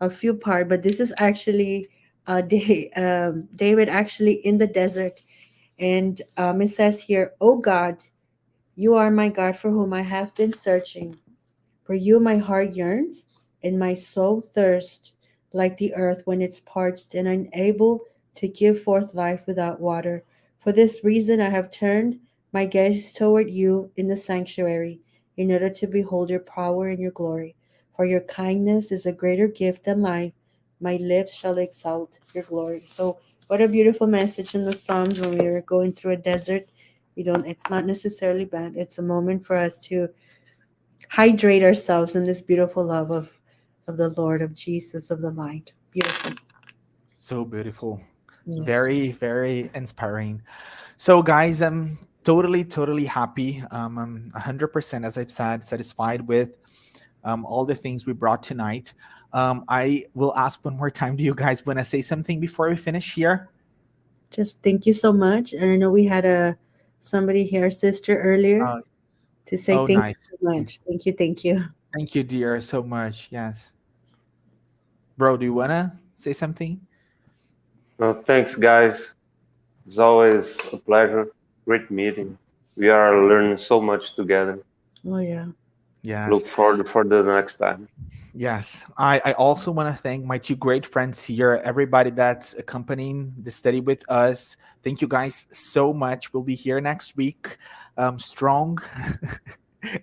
a few part, but this is actually David actually in the desert, and it says here, "Oh God, you are my God for whom I have been searching. For you my heart yearns, and my soul thirsts like the earth when it's parched and unable to give forth life without water. For this reason I have turned my gaze toward you in the sanctuary, in order to behold your power and your glory. For your kindness is a greater gift than life. My lips shall exalt your glory." So what a beautiful message in the Psalms when we are going through a desert. It's not necessarily bad. It's a moment for us to hydrate ourselves in this beautiful love of the Lord, of Jesus, of the light. Beautiful. So beautiful. Yes. Very, very inspiring. So, guys, I'm totally happy. I'm 100%, as I've said, satisfied with all the things we brought tonight. I will ask one more time. Do you guys want to say something before we finish here? Just thank you so much. And I know we had a somebody here, sister, earlier, Uh, to say oh, thank you nice. so much. Thank you, thank you. Thank you, dear, so much. Yes. Bro, do you want to say something? No, thanks, guys. It's always a pleasure. Great meeting. We are learning so much together. Oh yeah. Yes. Look forward for the next time. Yes, I also want to thank my two great friends here, everybody that's accompanying the study with us. Thank you guys so much. We'll be here next week, strong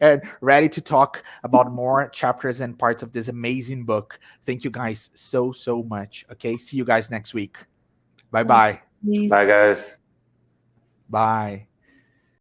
and ready to talk about more chapters and parts of this amazing book. Thank you guys so, so much. Okay, see you guys next week. Bye Bye. bye. Bye, Please. guys. Bye.